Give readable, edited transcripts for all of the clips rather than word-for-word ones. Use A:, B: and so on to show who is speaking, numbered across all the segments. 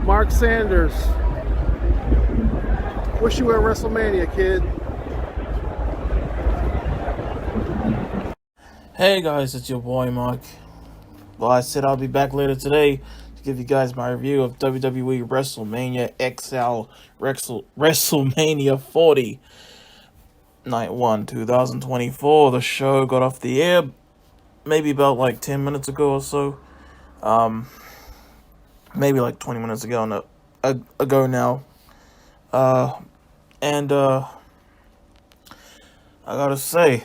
A: Mark Sanders. Wish you were at WrestleMania, kid.
B: Hey guys, it's your boy Mark. Well, I said I'll be back later today to give you guys my review of WWE WrestleMania XL WrestleMania 40 Night 1 2024. The show got off the air maybe about like 10 minutes ago or so. Maybe like 20 minutes ago now. And I gotta say,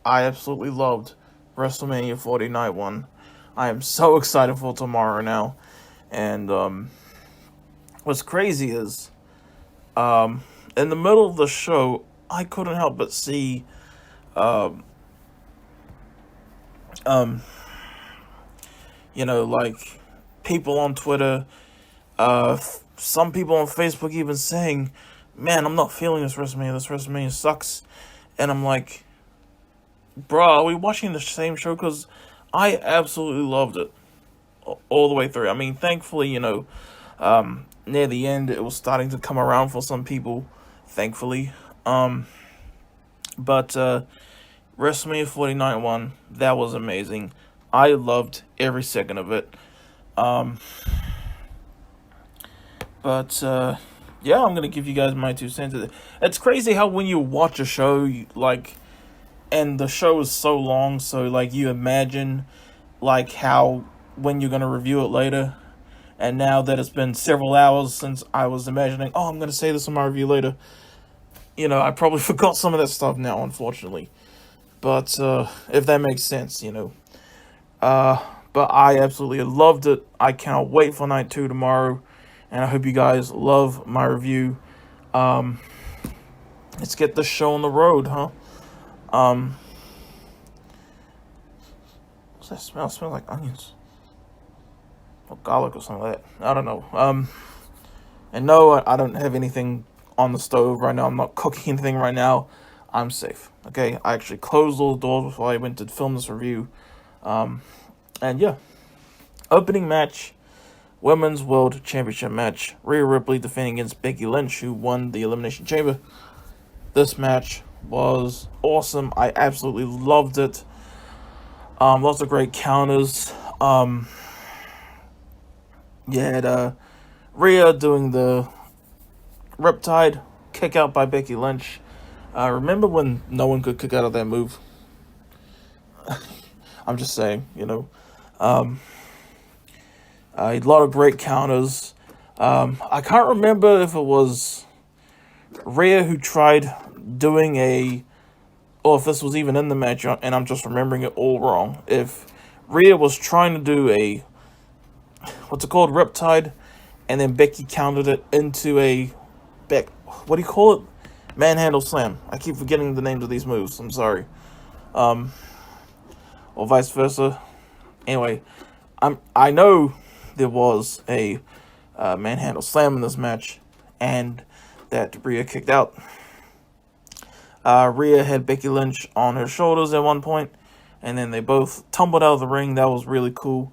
B: I absolutely loved WrestleMania 40 Night 1. I am so excited for tomorrow now. And what's crazy is, in the middle of the show, I couldn't help but see, like people on Twitter, some people on Facebook even saying, "Man, I'm not feeling this WrestleMania. This WrestleMania sucks." And I'm like, "Bro, are we watching the same show?" Because I absolutely loved it all the way through. I mean, thankfully, near the end, it was starting to come around for some people, thankfully. But WrestleMania 40 Night 1, that was amazing. I loved every second of it. Yeah, I'm going to give you guys my 2 cents. It's crazy how when you watch a show, and the show is so long, so, you imagine, how, when you're going to review it later, and now that it's been several hours since I was imagining, I'm going to say this in my review later, I probably forgot some of that stuff now, unfortunately, but, if that makes sense, but I absolutely loved it. I cannot wait for night 2 tomorrow, and I hope you guys love my review. Let's get the show on the road, huh? What's that smell? It smells like onions. Or garlic or something like that. I don't know. And no, I don't have anything on the stove right now. I'm not cooking anything right now. I'm safe. Okay? I actually closed all the doors before I went to film this review. And yeah. Opening match. Women's World Championship match. Rhea Ripley defending against Becky Lynch, who won the Elimination Chamber. This match was awesome. I absolutely loved it. Lots of great counters. You had Rhea doing the Riptide kick out by Becky Lynch. Remember when no one could kick out of that move? I'm just saying, a lot of great counters. I can't remember if it was Rhea who tried doing or if this was even in the match, and I'm just remembering it all wrong. If Rhea was trying to do what's it called, Riptide, and then Becky countered it into what do you call it? Manhandle Slam. I keep forgetting the names of these moves. I'm sorry. Or vice versa. Anyway, I know there was a Manhandle Slam in this match, and that Rhea kicked out. Rhea had Becky Lynch on her shoulders at one point, and then they both tumbled out of the ring. That was really cool.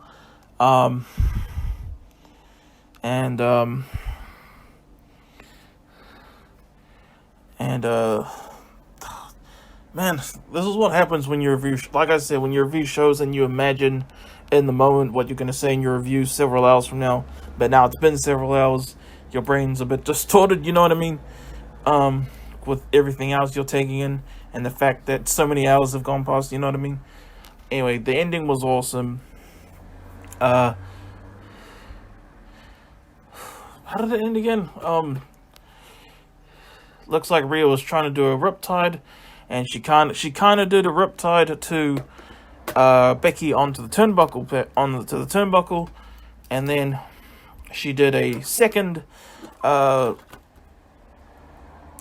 B: Man, this is what happens when you review. Like I said, when you review shows and you imagine in the moment what you're going to say in your review several hours from now. But now it's been several hours. Your brain's a bit distorted, you know what I mean? With everything else you're taking in, and the fact that so many hours have gone past, you know what I mean? Anyway, the ending was awesome. How did it end again? Looks like Rhea was trying to do a Riptide, and she kind of did a Riptide to Becky onto the turnbuckle, and then she did a second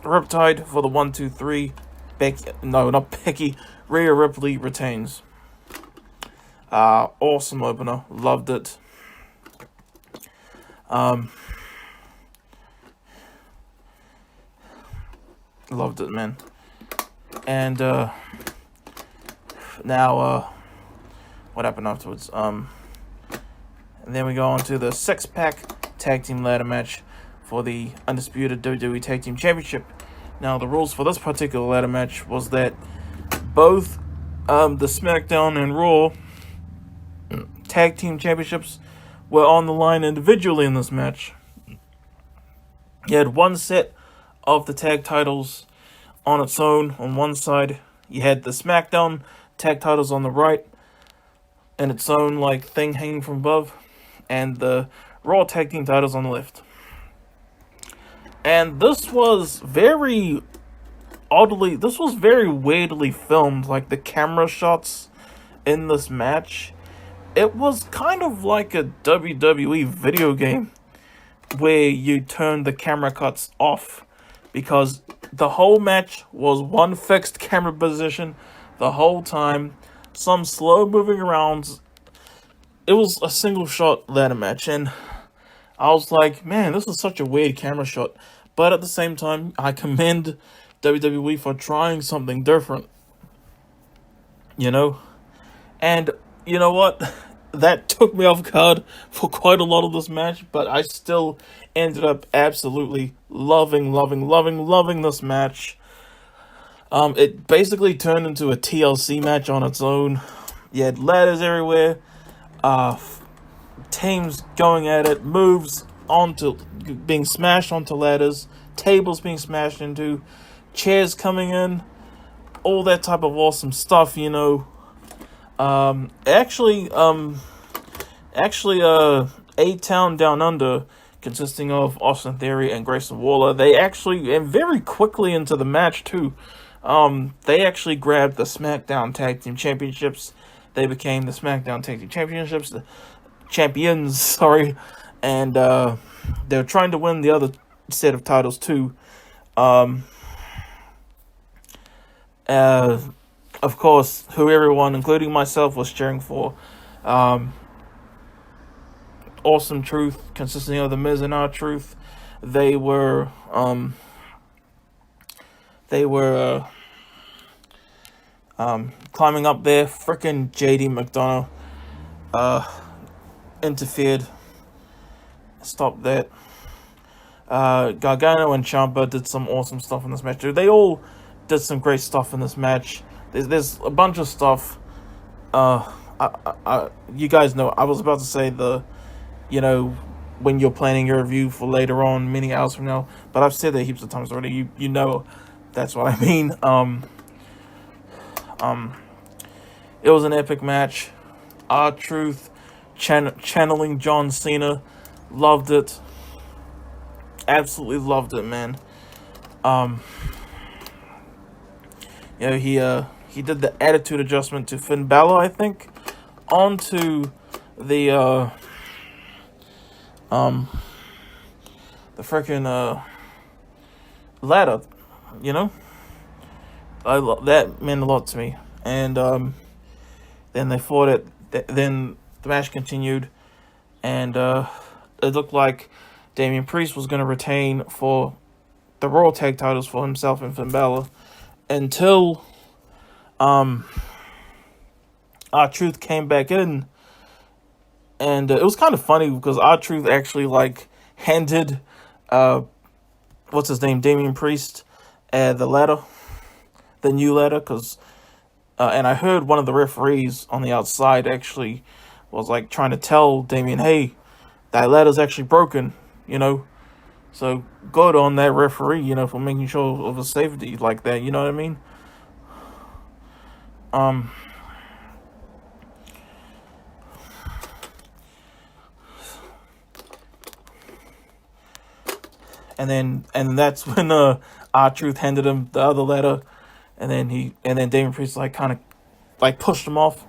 B: Riptide for the 1, 2, 3. Rhea Ripley retains. Awesome opener. Loved it. Loved it, man. And now what happened afterwards? And then we go on to the 6-pack tag team ladder match for the Undisputed WWE Tag Team Championship. Now, the rules for this particular ladder match was that both the SmackDown and Raw Tag Team Championships were on the line individually in this match. You had one set of the tag titles on its own on one side. You had the SmackDown tag titles on the right and its own like thing hanging from above, and the Raw tag team titles on the left. And this was very weirdly filmed. Like the camera shots in this match, it was kind of like a WWE video game where you turn the camera cuts off, because the whole match was one fixed camera position the whole time, some slow moving around. It was a single shot ladder match, and I was like, man, this is such a weird camera shot. But at the same time, I commend WWE for trying something different, you know? And you know what? That took me off guard for quite a lot of this match, but I still ended up absolutely loving this match. It basically turned into a TLC match on its own. You had ladders everywhere, teams going at it, moves onto being smashed onto ladders, tables being smashed into, chairs coming in, all that type of awesome stuff, you know. Actually, A-Town Down Under, consisting of Austin Theory and Grayson Waller, they actually, and very quickly into the match too, they actually grabbed the SmackDown Tag Team Championships. They became the SmackDown Tag Team Championships, the champions, sorry, and they're trying to win the other set of titles too. Of course, who everyone, including myself, was cheering for. Awesome Truth, consisting of The Miz and R-Truth. They were climbing up there. Frickin' JD McDonough interfered. Stopped that. Gargano and Ciampa did some awesome stuff in this match. They all did some great stuff in this match. There's a bunch of stuff. You guys know, I was about to say when you're planning your review for later on, many hours from now, but I've said that heaps of times already. You know that's what I mean. It was an epic match. R-Truth channeling John Cena. Loved it. Absolutely loved it, man. He did the attitude adjustment to Finn Bálor, I think, onto the freaking ladder, you know. That meant a lot to me. And then they fought it. Then the match continued, and it looked like Damian Priest was going to retain for the Raw Tag titles for himself and Finn Bálor, until R-Truth came back in. And it was kind of funny because R-Truth actually handed what's his name, Damian Priest, the ladder, the new ladder, because and I heard one of the referees on the outside actually was trying to tell Damian, hey, that ladder's actually broken, you know. So good on that referee, you know, for making sure of a safety like that, you know what I mean? And that's when R-Truth handed him the other ladder, and then Damian Priest kind of pushed him off,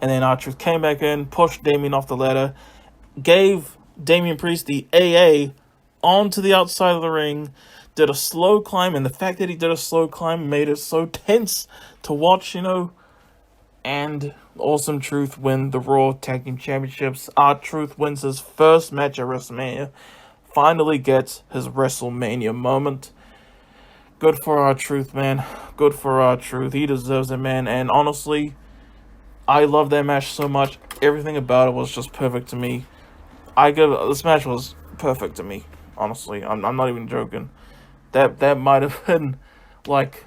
B: and then R-Truth came back in, pushed Damian off the ladder, gave Damian Priest the AA onto the outside of the ring, did a slow climb, and the fact that he did a slow climb made it so tense to watch, you know. And Awesome Truth win the Raw Tag Team Championships. R-Truth wins his first match at WrestleMania. Finally gets his WrestleMania moment. Good for R-Truth, man. Good for R-Truth. He deserves it, man. And honestly, I love that match so much. Everything about it was just perfect to me. This match was perfect to me. Honestly, I'm not even joking. That might have been like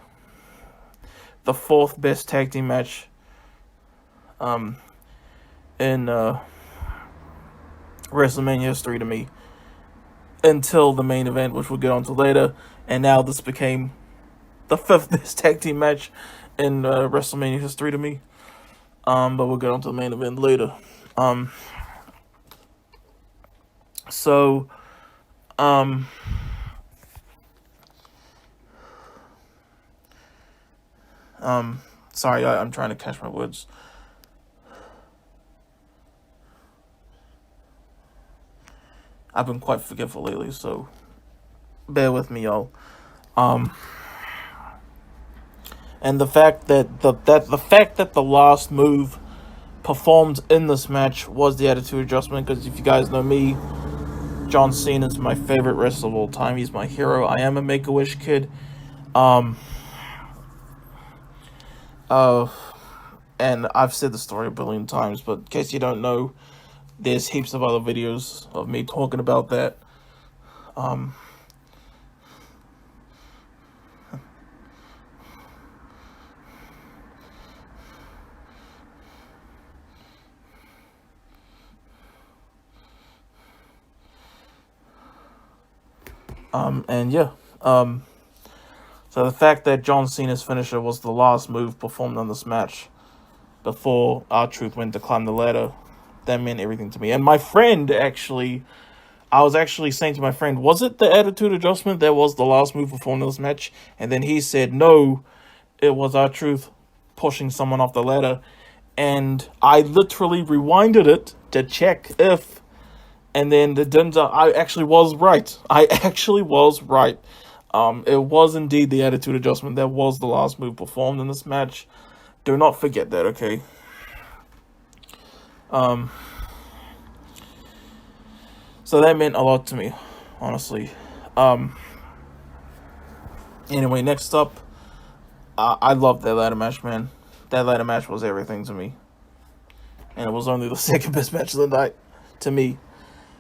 B: the fourth best tag team match in WrestleMania history to me, until the main event, which we'll get on to later. And now this became the fifth best tag team match in WrestleMania history to me. But we'll get on to the main event later. Sorry, I'm trying to catch my words. I've been quite forgetful lately, so bear with me, y'all. And the fact that the last move performed in this match was the Attitude Adjustment, because if you guys know me, John Cena is my favorite wrestler of all time. He's my hero. I am a Make-A-Wish kid. And I've said the story a billion times, but in case you don't know, there's heaps of other videos of me talking about that. So the fact that John Cena's finisher was the last move performed in this match before R-Truth went to climb the ladder, that meant everything to me. And my friend I was actually saying to my friend, was it the Attitude Adjustment that was the last move performed in this match? And then he said, no, it was R-Truth pushing someone off the ladder. And I literally rewinded it to check if, and then it turns out I actually was right. It was indeed the Attitude Adjustment that was the last move performed in this match. Do not forget that, okay? So that meant a lot to me, honestly. Anyway, next up, I love that ladder match, man. That ladder match was everything to me. And it was only the second best match of the night to me.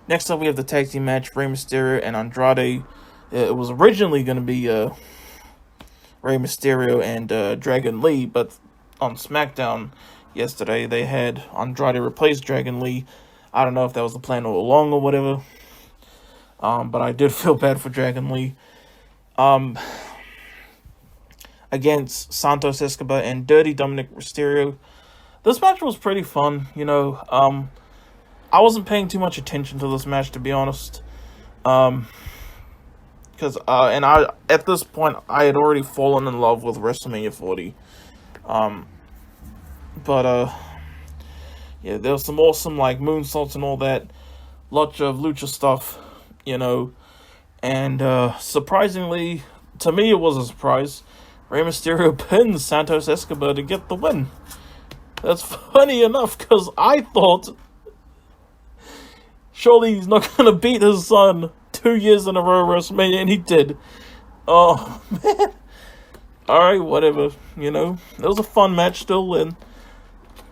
B: Next up, we have the tag team match, Rey Mysterio and Andrade. It was originally going to be Rey Mysterio and Dragon Lee, but on SmackDown yesterday, they had Andrade replace Dragon Lee. I don't know if that was the plan all along or whatever, but I did feel bad for Dragon Lee. Against Santos, Escobar, and Dirty Dominik Mysterio. This match was pretty fun, you know. I wasn't paying too much attention to this match, to be honest. Because at this point, I had already fallen in love with WrestleMania 40. Yeah, there was some awesome, like, moonsaults and all that. Lots of lucha stuff, you know. And, surprisingly, to me it was a surprise, Rey Mysterio pinned Santos Escobar to get the win. That's funny enough, because I thought, surely he's not going to beat his son 2 years in a row at WrestleMania, and he did. Oh, man. Alright, whatever, you know. It was a fun match still, and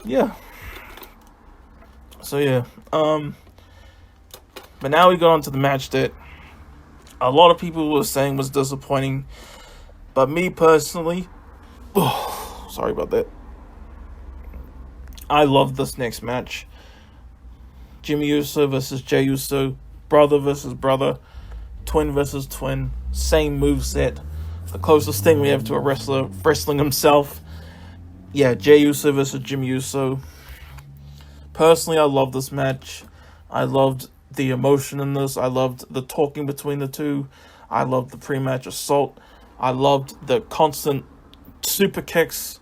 B: yeah. So, yeah. But now we go on to the match that a lot of people were saying was disappointing. But me personally, sorry about that. I love this next match. Jimmy Uso versus Jey Uso. Brother versus brother. Twin versus twin. Same moveset. The closest thing we have to a wrestler wrestling himself. Yeah, Jey Uso versus Jimmy Uso. Personally, I love this match. I loved the emotion in this. I loved the talking between the two. I loved the pre-match assault. I loved the constant super kicks.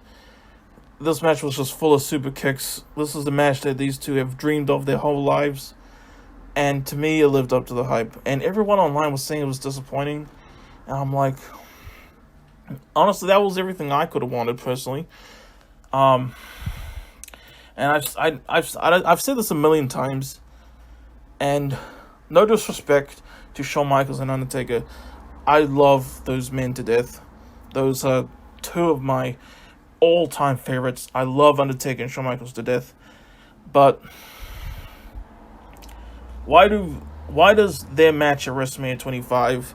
B: This match was just full of super kicks. This is the match that these two have dreamed of their whole lives. And to me, it lived up to the hype. And everyone online was saying it was disappointing. And I'm like, honestly, that was everything I could have wanted personally. And I've said this a million times. And no disrespect to Shawn Michaels and Undertaker, I love those men to death. Those are two of my all-time favorites. I love Undertaker and Shawn Michaels to death. But why do why does their match at WrestleMania 25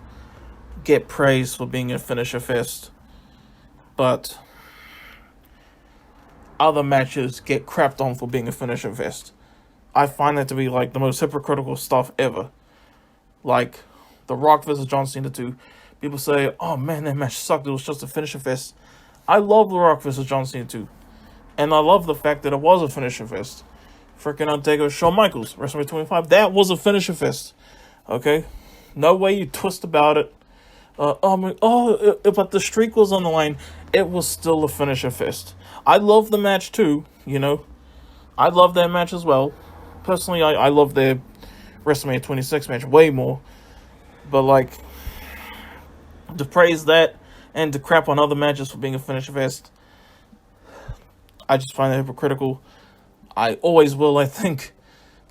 B: get praised for being a finisher fest, but other matches get crapped on for being a finisher fest? I find that to be like the most hypocritical stuff ever. Like The Rock versus John Cena 2. People say, oh man, that match sucked. It was just a finisher fest. I love The Rock versus John Cena 2. And I love the fact that it was a finisher fest. Freaking Undertaker, Shawn Michaels, WrestleMania 25. That was a finisher fest. Okay? No way you twist about it. But the streak was on the line. It was still a finisher fest. I love the match too, you know. I love that match as well. Personally, I love their WrestleMania 26 match way more. But, like, to praise that and to crap on other matches for being a finisher fest, I just find that hypocritical. I always will, I think.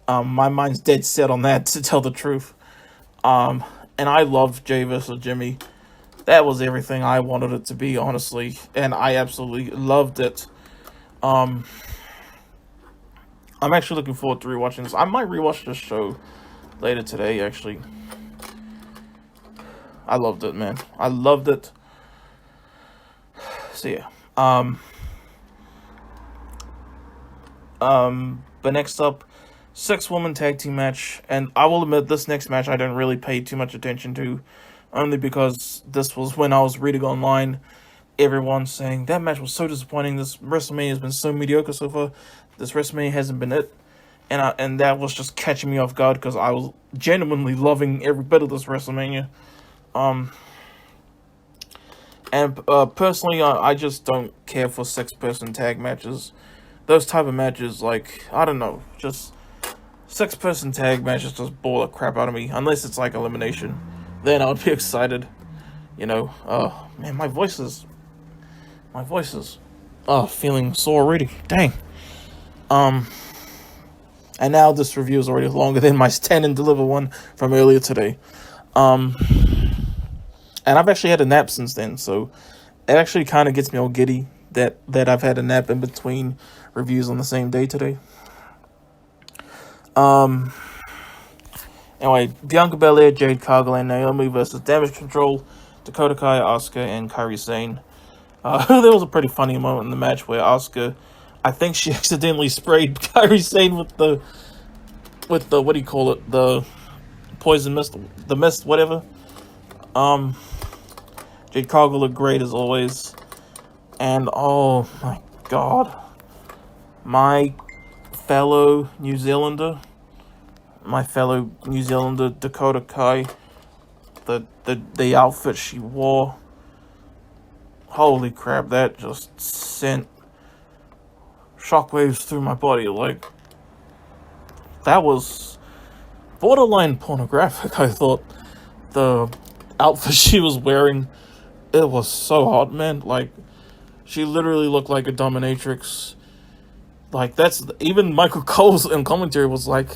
B: My mind's dead set on that, to tell the truth. And I love Jey versus Jimmy. That was everything I wanted it to be, honestly. And I absolutely loved it. I'm actually looking forward to rewatching this. I might rewatch this show later today, actually. I loved it, man. I loved it. So, yeah. But next up, 6-woman tag team match. And I will admit, this next match I didn't really pay too much attention to. Only because this was when I was reading online. Everyone saying, that match was so disappointing. This WrestleMania has been so mediocre so far. This WrestleMania hasn't been it. And that was just catching me off guard, because I was genuinely loving every bit of this WrestleMania. Personally, I just don't care for 6-person tag matches. Those type of matches, like, I don't know, just 6-person tag matches just bore the crap out of me. Unless it's like elimination, then I would be excited. You know, man, my voice is feeling sore already. Dang. And now this review is already longer than my stand and deliver one from earlier today. And I've actually had a nap since then, so it actually kind of gets me all giddy that I've had a nap in between reviews on the same day today. Anyway, Bianca Belair, Jade, Cargill, and Naomi versus Damage Control, Dakota Kai, Asuka, and Kairi Sane. There was a pretty funny moment in the match where Asuka, I think she accidentally sprayed Kairi Sane with the what do you call it? The poison mist, the mist, whatever. Jade Cargill looked great as always. And oh my god, my fellow New Zealander Dakota Kai, the outfit she wore, holy crap, that just sent shockwaves through my body. Like, that was borderline pornographic. I thought the outfit she was wearing, it was so hot, man. Like, she literally looked like a dominatrix. Like, that's even Michael Cole's in commentary was like,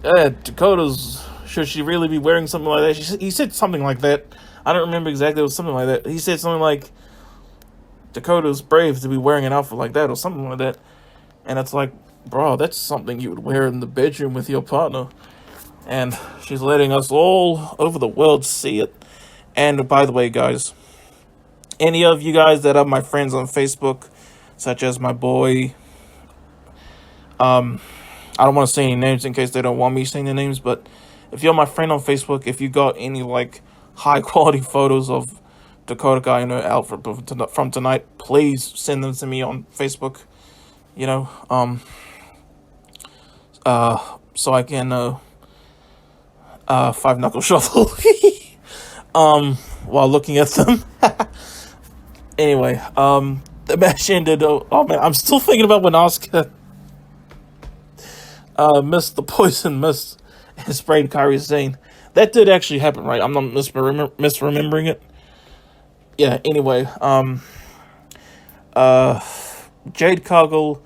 B: Dakota's, should she really be wearing something like that? He said something like that. I don't remember exactly. It was something like that. He said something like, Dakota's brave to be wearing an outfit like that, or something like that. And it's like, bro, that's something you would wear in the bedroom with your partner. And she's letting us all over the world see it. And by the way, guys, any of you guys that are my friends on Facebook, such as my boy, I don't want to say any names in case they don't want me saying the names, but if you're my friend on Facebook, if you got any, like, high-quality photos of Dakota Kai in her outfit from tonight, please send them to me on Facebook, you know, so I can, five-knuckle shuffle, while looking at them. Anyway, the match ended, oh man, I'm still thinking about when Asuka missed the poison mist and sprayed Kairi Sane. That did actually happen, right? I'm not misremembering it. Yeah, anyway, Jade Cargill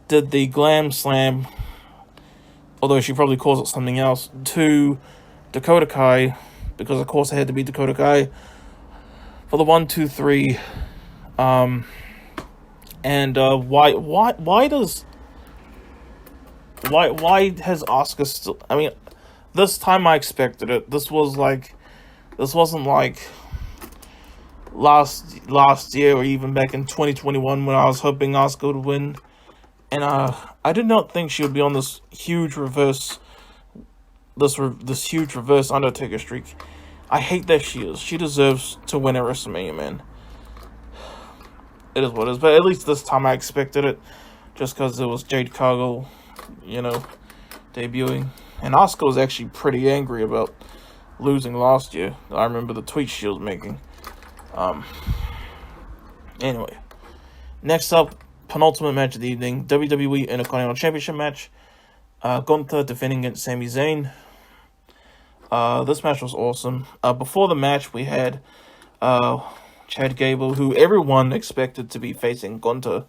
B: did the glam slam, although she probably calls it something else, to Dakota Kai, because of course it had to be Dakota Kai, for the 1, 2, 3. Why has Asuka still, I mean, this time I expected it. This wasn't like last year or even back in 2021 when I was hoping Asuka would win. And I did not think she would be on this huge reverse Undertaker streak. I hate that she is. She deserves to win at WrestleMania, man. It is what it is. But at least this time I expected it. Just because it was Jade Cargill, debuting. And Asuka was actually pretty angry about losing last year. I remember the tweet she was making. Anyway. Next up, penultimate match of the evening. WWE Intercontinental Championship match. Gunther defending against Sami Zayn. This match was awesome. Before the match, we had Chad Gable, who everyone expected to be facing Gunther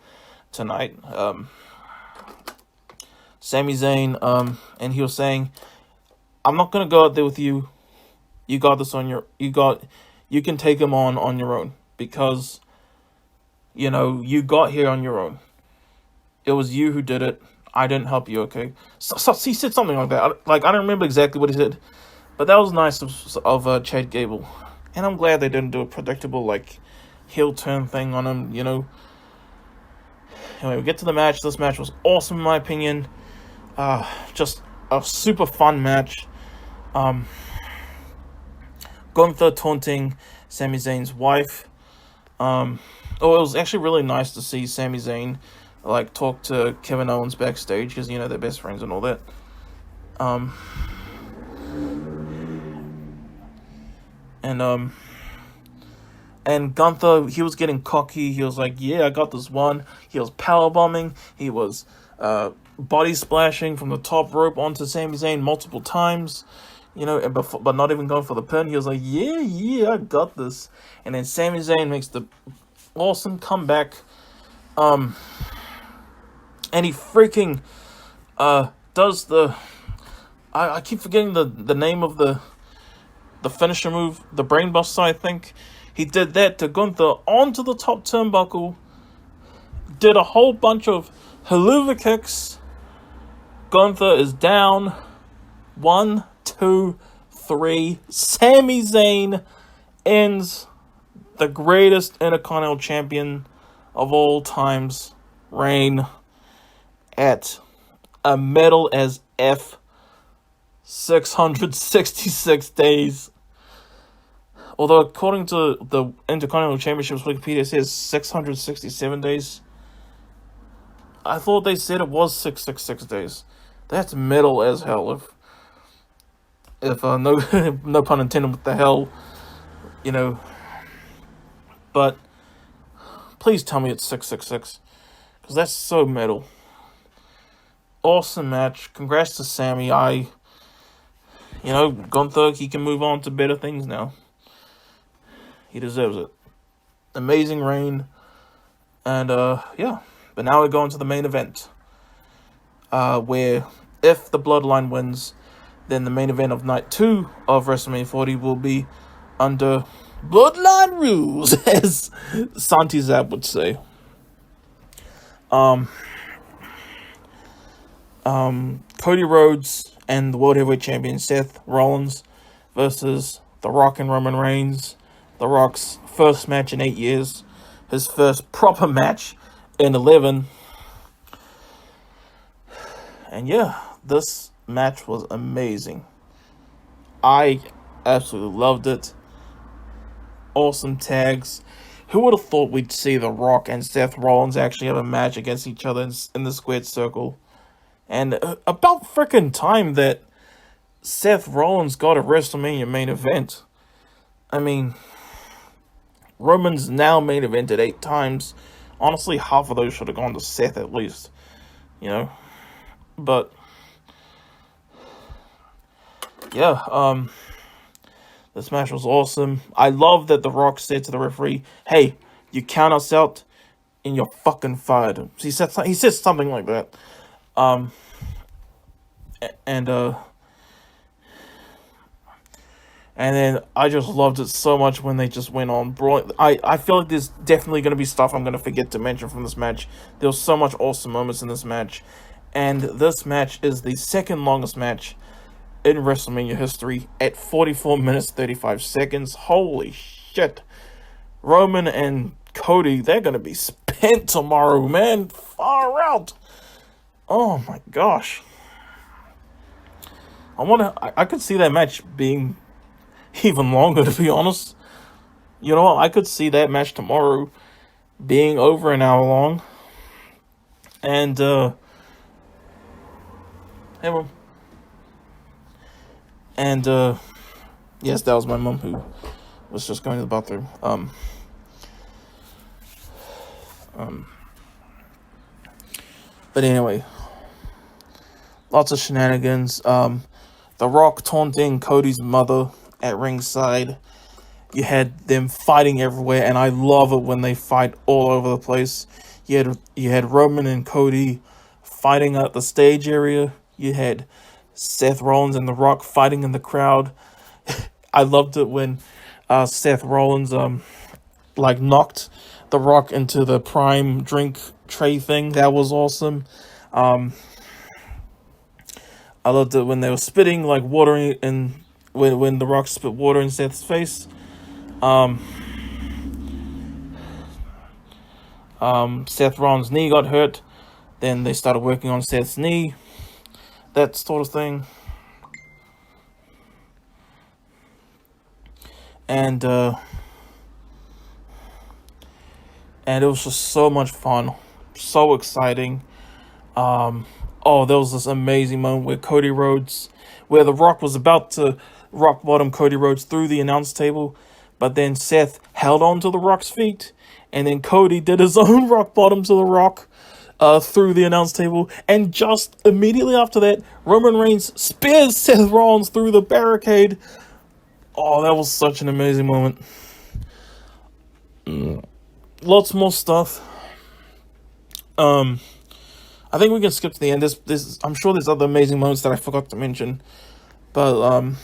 B: tonight. Sami Zayn, and he was saying, "I'm not gonna go out there with you. You got this on you can take him on your own because, you got here on your own. It was you who did it. I didn't help you, okay?" So he said something like that. I don't remember exactly what he said, but that was nice of Chad Gable. And I'm glad they didn't do a predictable, heel turn thing on him, Anyway, we get to the match. This match was awesome, in my opinion. Just a super fun match. Gunther taunting Sami Zayn's wife. It was actually really nice to see Sami Zayn, talk to Kevin Owens backstage, because, they're best friends and all that. And Gunther, he was getting cocky. He was like, "Yeah, I got this one." He was powerbombing. He was body splashing from the top rope onto Sami Zayn multiple times, but not even going for the pin. He was like, yeah, I got this. And then Sami Zayn makes the awesome comeback. And he freaking does the... I keep forgetting the name of the finisher move, the brainbuster, I think. He did that to Gunther onto the top turnbuckle, did a whole bunch of haluva kicks. Gunther is down. 1, 2, 3. Sami Zayn ends the greatest Intercontinental Champion of all times reign at a metal as F 666 days. Although according to the Intercontinental Championships Wikipedia, it says 667 days. I thought they said it was 666 days. That's metal as hell. If no pun intended with the hell, But please tell me it's 666, because that's so metal. Awesome match. Congrats to Sami. Gunther, he can move on to better things now. He deserves it. Amazing reign. And, yeah. But now we go into the main event. Where, if the Bloodline wins, then the main event of Night 2 of WrestleMania 40 will be under Bloodline rules, as Santi Zab would say. Cody Rhodes and the World Heavyweight Champion Seth Rollins versus The Rock and Roman Reigns. The Rock's first match in 8 years. His first proper match in 11. And yeah, this match was amazing. I absolutely loved it. Awesome tags. Who would have thought we'd see The Rock and Seth Rollins actually have a match against each other in the squared circle? And about frickin' time that Seth Rollins got a WrestleMania main event. I mean, Roman's now main evented 8 times. Honestly, half of those should have gone to Seth at least. But yeah, this match was awesome. I love that The Rock said to the referee, "Hey, you count us out and you're fucking fired." He said something like that. And then I just loved it so much when they just went on brawling. I feel like there's definitely going to be stuff I'm going to forget to mention from this match. There was so much awesome moments in this match. And this match is the second longest match in WrestleMania history at 44 minutes 35 seconds. Holy shit. Roman and Cody, they're going to be spent tomorrow, man. Far out. Oh my gosh. I could see that match being even longer, to be honest. You know what? I could see that match tomorrow being over an hour long. And, hey, Mom. And, yes, that was my mom who was just going to the bathroom. But anyway, lots of shenanigans. The Rock taunting Cody's mother at ringside. You had them fighting everywhere, and I love it when they fight all over the place. You had Roman and Cody fighting at the stage area. You had Seth Rollins and The Rock fighting in the crowd. I loved it when Seth Rollins knocked The Rock into the prime drink tray thing. That was awesome. I loved it when they were spitting like water in when The Rock spit water in Seth's face. Seth Rollins' knee got hurt. Then they started working on Seth's knee. That sort of thing. And it was just so much fun. So exciting. There was this amazing moment where The Rock was about to rock bottom Cody Rhodes through the announce table, but then Seth held on to The Rock's feet, and then Cody did his own rock bottom to The Rock through the announce table, and just immediately after that, Roman Reigns spears Seth Rollins through the barricade. Oh, that was such an amazing moment. Lots more stuff. I think we can skip to the end. I'm sure there's other amazing moments that I forgot to mention. But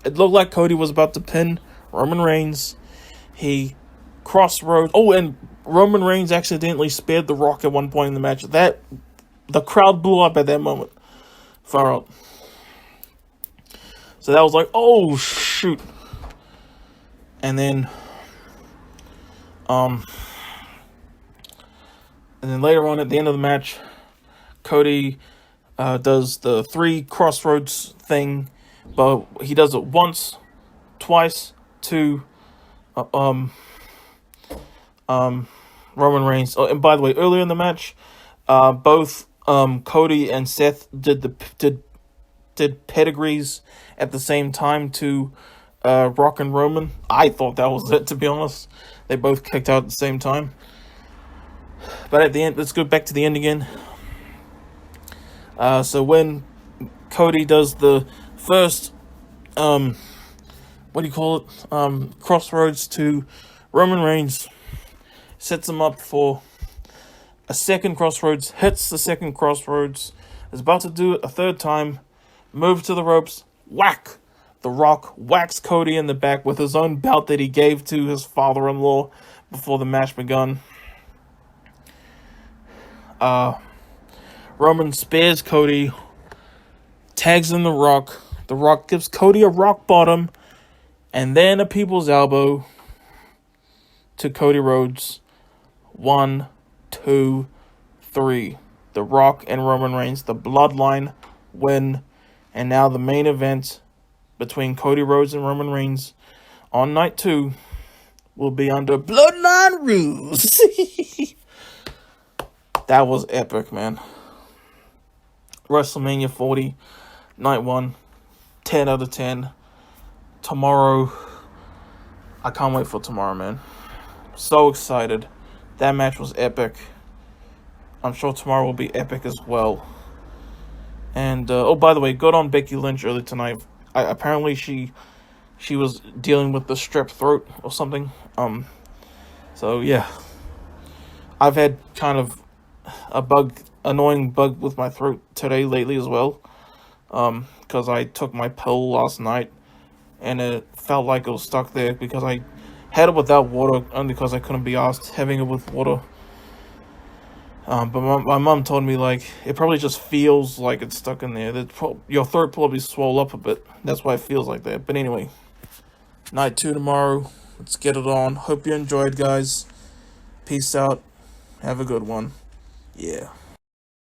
B: it looked like Cody was about to pin Roman Reigns. He crossroads. Oh, and Roman Reigns accidentally spared The Rock at one point in the match. The crowd blew up at that moment. Far out. So that was like, oh shoot. And then later on at the end of the match, Cody does the 3 crossroads thing, but he does it once, twice to Roman Reigns. Oh, and by the way, earlier in the match, both Cody and Seth did pedigrees at the same time to Rock and Roman. I thought that was it, to be honest. They both kicked out at the same time. But at the end, let's go back to the end again. So when Cody does the first, crossroads to Roman Reigns, sets him up for a second crossroads, hits the second crossroads, is about to do it a third time, move to the ropes, whack! The Rock whacks Cody in the back with his own belt that he gave to his father-in-law before the match begun. Roman spares Cody, tags in The Rock. The Rock gives Cody a rock bottom, and then a people's elbow to Cody Rhodes. 1, 2, 3. The Rock and Roman Reigns, the Bloodline, win. And now the main event between Cody Rhodes and Roman Reigns on night 2 will be under Bloodline rules. That was epic, man. WrestleMania 40, night 1, 10 out of 10. Tomorrow, I can't wait for tomorrow, man. So excited. That match was epic. I'm sure tomorrow will be epic as well. And, by the way, good on Becky Lynch early tonight. Apparently she was dealing with the strep throat or something. So, yeah. I've had kind of annoying bug with my throat today lately as well. Because I took my pill last night, and it felt like it was stuck there because I had it without water, only because I couldn't be asked having it with water. But my mom told me, like, it probably just feels like it's stuck in there. Your throat probably swole up a bit. That's why it feels like that. But anyway, night 2 tomorrow. Let's get it on. Hope you enjoyed, guys. Peace out. Have a good one. Yeah.